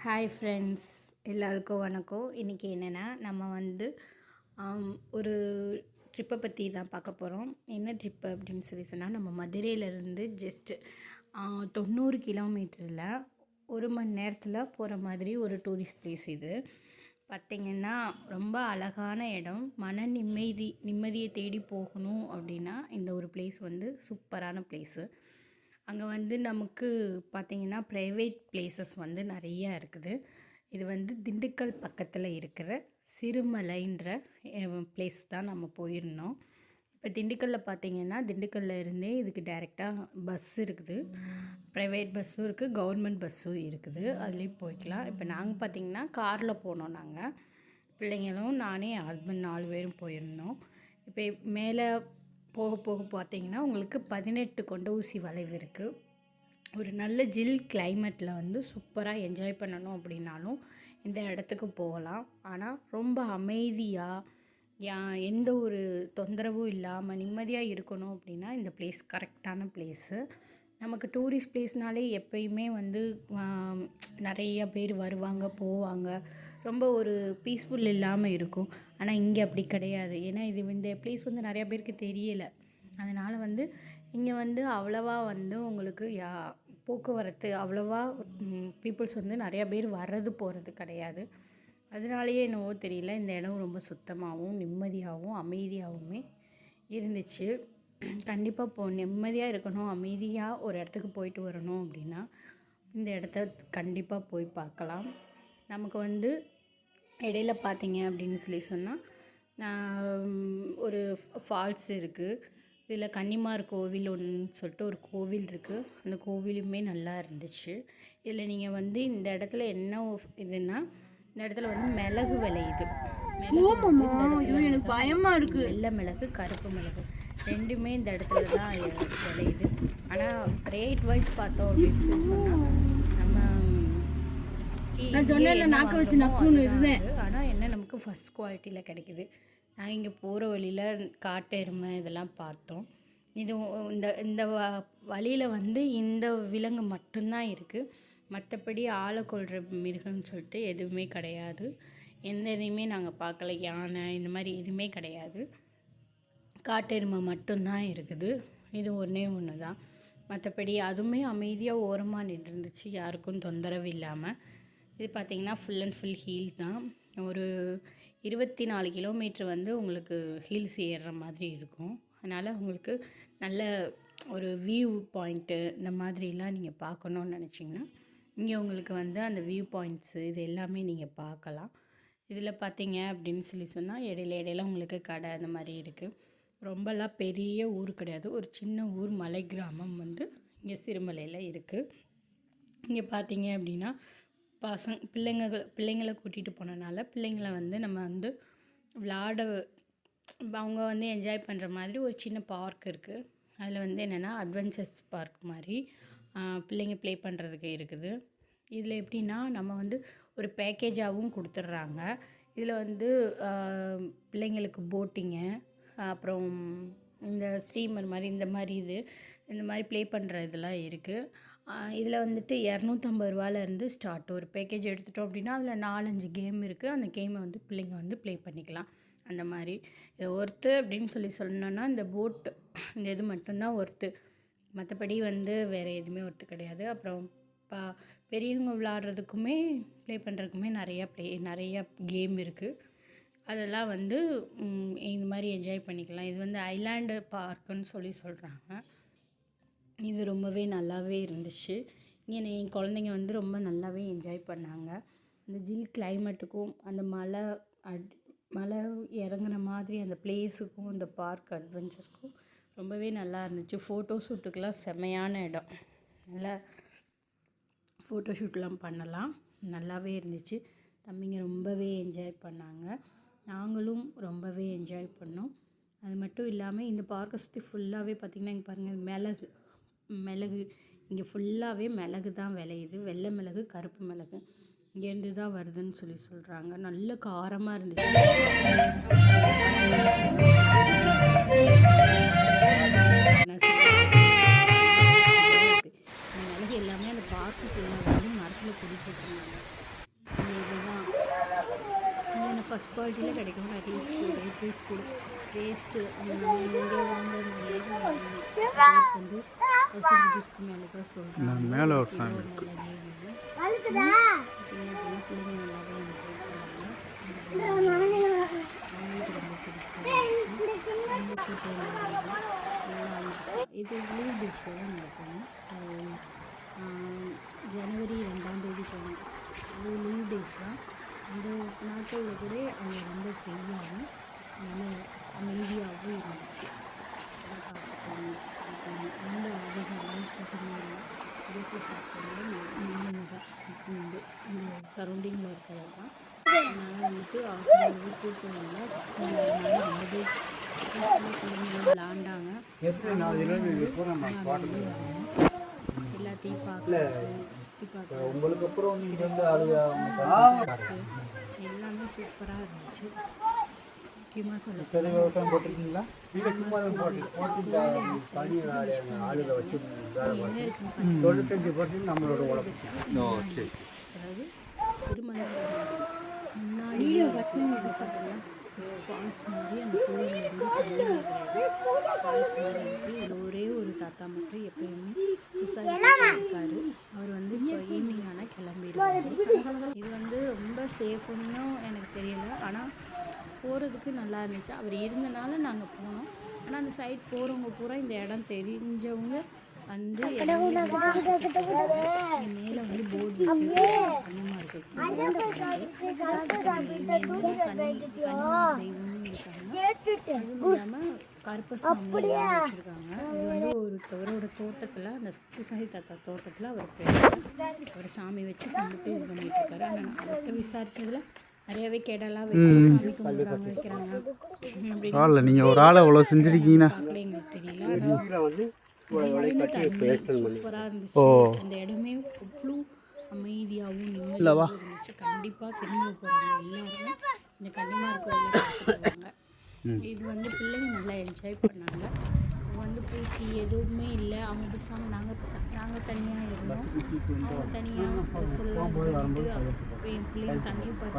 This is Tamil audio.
ஹாய் ஃப்ரெண்ட்ஸ், எல்லாருக்கும் வணக்கம். இன்றைக்கி என்னென்னா நம்ம வந்து ஒரு ட்ரிப்பை பற்றி தான் பார்க்க போகிறோம். என்ன ட்ரிப்பு அப்படின்னு சொன்னால், நம்ம மதுரையிலேருந்து ஜஸ்ட்டு 90 கிலோமீட்டரில் 1 மணி நேரத்தில் போகிற மாதிரி ஒரு டூரிஸ்ட் பிளேஸ். இது பார்த்திங்கன்னா ரொம்ப அழகான இடம். நிம்மதியை தேடி போகணும் அப்படின்னா இந்த ஒரு பிளேஸ் வந்து சூப்பரான பிளேஸு. அங்கே வந்து நமக்கு பார்த்திங்கன்னா ப்ரைவேட் பிளேசஸ் வந்து நிறையா இருக்குது. இது வந்து திண்டுக்கல் பக்கத்தில் இருக்கிற சிறுமலைன்ற பிளேஸ் தான் நம்ம போயிருந்தோம். இப்போ திண்டுக்கல்லில் பார்த்திங்கன்னா திண்டுக்கல்லில் இருந்தே இதுக்கு டைரெக்டாக பஸ் இருக்குது. ப்ரைவேட் பஸ்ஸும் இருக்குது, கவர்மெண்ட் பஸ்ஸும் இருக்குது. அதுலேயும் போய்க்கலாம். இப்போ நாங்கள் பார்த்திங்கன்னா காரில் போனோம். நாங்கள் பிள்ளைங்களும் நானே என் ஹஸ்பண்ட் 4 பேரும் போயிருந்தோம். இப்போ மேலே போக போக பார்த்திங்கன்னா உங்களுக்கு 18 கொண்ட ஊசி வளைவு இருக்குது. ஒரு நல்ல ஜில் கிளைமேட்டில் வந்து சூப்பராக என்ஜாய் பண்ணணும் அப்படின்னாலும் இந்த இடத்துக்கு போகலாம். ஆனால் ரொம்ப அமைதியாக எந்த ஒரு தொந்தரவும் இல்லாமல் நிம்மதியாக இருக்கணும் அப்படின்னா இந்த பிளேஸ் கரெக்டான பிளேஸு. நமக்கு டூரிஸ்ட் பிளேஸ்னாலே எப்பயுமே வந்து நிறைய பேர் வருவாங்க போவாங்க, ரொம்ப ஒரு பீஸ்ஃபுல் இல்லாமல் இருக்கும். ஆனால் இங்கே அப்படி கிடையாது. ஏன்னா இந்த பிளேஸ் வந்து நிறையா பேருக்கு தெரியலை. அதனால் வந்து இங்கே வந்து அவ்வளவா வந்து உங்களுக்கு போக்குவரத்து அவ்வளவா பீப்புள்ஸ் வந்து நிறையா பேர் வர்றது போகிறது கிடையாது. அதனாலேயே என்னவோ தெரியல, இந்த இடம் ரொம்ப சுத்தமாகவும் நிம்மதியாகவும் அமைதியாகவுமே இருந்துச்சு. கண்டிப்பாக நிம்மதியாக இருக்கணும், அமைதியாக ஒரு இடத்துக்கு போயிட்டு வரணும் அப்படின்னா இந்த இடத்த கண்டிப்பாக போய் பார்க்கலாம். நமக்கு வந்து இடையில பார்த்தீங்க அப்படின்னு சொன்னால் ஒரு ஃபால்ஸ் இருக்குது. இதில் கன்னிமார் கோவில் ஒன்று சொல்லிட்டு ஒரு கோவில் இருக்குது. அந்த கோவிலுமே நல்லா இருந்துச்சு. இதில் நீங்கள் வந்து இந்த இடத்துல என்ன இதுன்னா, இந்த இடத்துல வந்து மிளகு விளையுது. எனக்கு பயமாக இருக்குது. வெள்ளை மிளகு, கருப்பு மிளகு ரெண்டுமே இந்த இடத்துல தான் விளையுது. ஆனால் ரேட் வைஸ் பார்த்தோம் அப்படின்னு சொன்னால் நம்ம ஆனால் என்ன நமக்கு ஃபஸ்ட் குவாலிட்டியில் கிடைக்குது. நாங்கள் இங்கே போகிற வழியில் காட்டெருமை இதெல்லாம் பார்த்தோம். இது இந்த வழியில் வந்து இந்த விலங்கு மட்டும்தான் இருக்குது. மற்றபடி ஆளை கொள்கிற மிருகம்னு சொல்லிட்டு எதுவுமே கிடையாது. எந்த இதையுமே நாங்கள் பார்க்கல. யானை இந்த மாதிரி எதுவுமே கிடையாது. காட்டெருமை மட்டும்தான் இருக்குது. இது ஒன்று தான். மற்றபடி அதுவுமே அமைதியாக ஓரமாக நின்றுருந்துச்சு, யாருக்கும் தொந்தரவு இல்லாமல். இது பார்த்திங்கன்னா ஃபுல் அண்ட் ஃபுல் ஹீல் தான். ஒரு 24 கிலோமீட்ரு வந்து உங்களுக்கு ஹில்ஸ் ஏறுற மாதிரி இருக்கும். அதனால் உங்களுக்கு நல்ல ஒரு வியூ பாயிண்ட்டு இந்த மாதிரிலாம் நீங்கள் பார்க்கணுன்னு நினச்சிங்கன்னா இங்கே உங்களுக்கு வந்து அந்த வியூ பாயிண்ட்ஸு இது எல்லாமே நீங்கள் பார்க்கலாம். இதில் பார்த்தீங்க அப்படின்னு சொன்னால் இடையில உங்களுக்கு கடை அந்த மாதிரி இருக்குது. ரொம்பலாம் பெரிய ஊர் கிடையாது, ஒரு சின்ன ஊர், மலை கிராமம் வந்து இங்கே சிறுமலையில் இருக்குது. இங்கே பார்த்தீங்க அப்படின்னா பிள்ளைங்களை கூட்டிகிட்டு போனனால பிள்ளைங்களை வந்து நம்ம வந்து அவங்க வந்து என்ஜாய் பண்ணுற மாதிரி ஒரு சின்ன பார்க் இருக்குது. அதில் வந்து என்னென்னா அட்வென்ச்சர்ஸ் பார்க் மாதிரி பிள்ளைங்க ப்ளே பண்ணுறதுக்கு இருக்குது. இதில் எப்படின்னா நம்ம வந்து ஒரு பேக்கேஜாகவும் கொடுத்துட்றாங்க. இதில் வந்து பிள்ளைங்களுக்கு போட்டிங்கு, அப்புறம் இந்த ஸ்டீமர் மாதிரி இந்த மாதிரி ப்ளே பண்ணுற இதெல்லாம் இருக்குது. இதில் வந்துட்டு 250 ரூபாயிலேருந்து ஸ்டார்ட். ஒரு பேக்கேஜ் எடுத்துட்டோம் அப்படின்னா அதில் 4-5 கேம் இருக்குது. அந்த கேமை வந்து பிள்ளைங்க வந்து ப்ளே பண்ணிக்கலாம். அந்த மாதிரி இது ஒர்த்து அப்படின்னு சொன்னோன்னா இந்த போட்டு இந்த இது மட்டும்தான் ஒர்த்து. மற்றபடி வந்து வேறு எதுவுமே ஒர்த்து கிடையாது. அப்புறம் பெரியவங்க விளாட்றதுக்குமே ப்ளே பண்ணுறதுக்குமே நிறையா கேம் இருக்குது. அதெல்லாம் வந்து இந்த மாதிரி என்ஜாய் பண்ணிக்கலாம். இது வந்து ஐலாண்டு பார்க்குன்னு சொல்கிறாங்க. இது ரொம்பவே நல்லாவே இருந்துச்சு. இங்கே என் குழந்தைங்க வந்து ரொம்ப நல்லாவே என்ஜாய் பண்ணாங்க. அந்த ஜில் கிளைமேட்டுக்கும் அந்த மலை இறங்குன மாதிரி அந்த பிளேஸுக்கும் இந்த பார்க் அட்வென்ச்சர்ஸ்க்கும் ரொம்பவே நல்லா இருந்துச்சு. ஃபோட்டோ ஷூட்டுக்கெலாம் செம்மையான இடம். நல்லா ஃபோட்டோ ஷூட்லாம் பண்ணலாம். நல்லாவே இருந்துச்சு. தம்பிங்க ரொம்பவே என்ஜாய் பண்ணாங்க, நாங்களும் ரொம்பவே என்ஜாய் பண்ணோம். அது மட்டும் இல்லாமல் இந்த பார்க்கை சுற்றி ஃபுல்லாகவே பார்த்திங்கன்னா இங்கே பாருங்கள் மிளகு இங்கே ஃபுல்லாகவே மிளகு தான் விளையுது. வெள்ளை மிளகு, கருப்பு மிளகு இங்கேருந்து தான் வருதுன்னு சொல்கிறாங்க. நல்ல காரமாக இருந்துச்சு. மிளகு எல்லாமே அந்த பார்க்குக்குள்ள வந்து மரத்தில் குடி போட்டுருந்தாங்க. ஃபஸ்ட் குவாலிட்டியில் கிடைக்கும். நிறைய ப்ரைஸ் கூட வேஸ்ட்டு இங்கே வாங்குறதுனாலே ரேட் வந்து 1000 rupeesக்கு மேலே தான் சொல்கிறாங்க. மேலே நல்ல நேவி பார்த்தீங்கன்னா பிள்ளைங்க நல்லாவே என்ஜாய் பண்ணாங்க. அவங்களுக்கு ரொம்ப பிடிச்சிருந்துச்சு. ரொம்ப கூட்டம் இது லீவ் டேஸில் தான் நாங்கள் போனோம். ஜனவரி 2ஆம் தேதி போனோம். அது லீவ் டேஸ் தான். அந்த நாட்களில் கூட அவங்க ரொம்ப ஃப்ரீயாகவும் நல்ல அமைதியாகவும் இருந்துச்சு. பார்த்துக்கோங்க ரொம்ப அதிகமாக கூட்டமாக இல்லை. புதுசு பார்க்கறது இந்த சரௌண்டிங்கில் இருக்கிறது தான். அதனால் வந்துட்டு அவங்க கூட்டம் இல்லை. அதனால் ரொம்பவே பிள்ளைங்களும் விளாண்டாங்க. எல்லாத்தையும் உங்களுக்கு அப்புறம் எல்லாமே சூப்பராக இருந்துச்சு. முக்கியமாக சொல்ல போட்டிருக்கீங்களா? நம்மளோட அதாவது சிறுமலை முன்னாடி பார்த்தீங்கன்னா ஃபால்ஸ் மாதிரி அந்த கோயில் வந்து தண்ணி ஃபால்ஸ் மாதிரி இருக்குது. இதில் ஒரே ஒரு தாத்தா மட்டும் எப்பயுமே இருக்காரு. அவர் வந்து இப்போ ஈவினிங் ஆனால் கிளம்பிடுவார். இது வந்து ரொம்ப சேஃப்னு எனக்கு தெரியல. ஆனால் போகிறதுக்கு நல்லா இருந்துச்சு. அவர் இருந்தனால நாங்கள் போனோம். ஆனால் அந்த சைட் போகிறவங்க பூரா இந்த இடம் தெரிஞ்சவங்க வந்து மேலே வந்து போர்டு வச்சுருக்காங்க. கண்ணியமாக இருக்குது. தெய்வமும் இருக்காங்க. அதுவும் இல்லாமல் கருப்பசாமி வச்சுருக்காங்க. இது வந்து ஒருத்தவரோட தோட்டத்தில், அந்த பூசாரி தாத்தா தோட்டத்தில் அவர் சாமி வச்சு கும்பிட்டு இது பண்ணிகிட்டு இருக்காரு. ஆனால் நான் அவர்கிட்ட விசாரித்ததில் நிறையவே கேடெல்லாம் வெட்டி சாமி கும்பிட்றாங்க வைக்கிறாங்க அப்படின்னு. நீங்கள் ஒரு ஆளை அவ்வளோ செஞ்சுருக்கீங்கன்னா பார்க்கல, எங்களுக்கு தெரியல. சூப்பராக இருந்துச்சு. அந்த இடமே அவ்வளோ அமைதியாகவும் நிம்மதியாகவும் இருந்துச்சு. கண்டிப்பாக திரும்ப போகிறவங்க எல்லாருமே இந்த கன்னிமார் கோயிலை பார்த்துருவாங்க. இது வந்து பிள்ளைங்க நல்லா என்ஜாய் பண்ணாங்க. வந்து பூச்சி எதுவுமே இல்லை. அவங்க பேசாமல் நாங்கள் தனியாக இருந்தோம். அவங்க தனியாக ட்ரெஸ் எல்லாம் பண்ணிட்டு என் பிள்ளைங்க தண்ணியை பார்த்து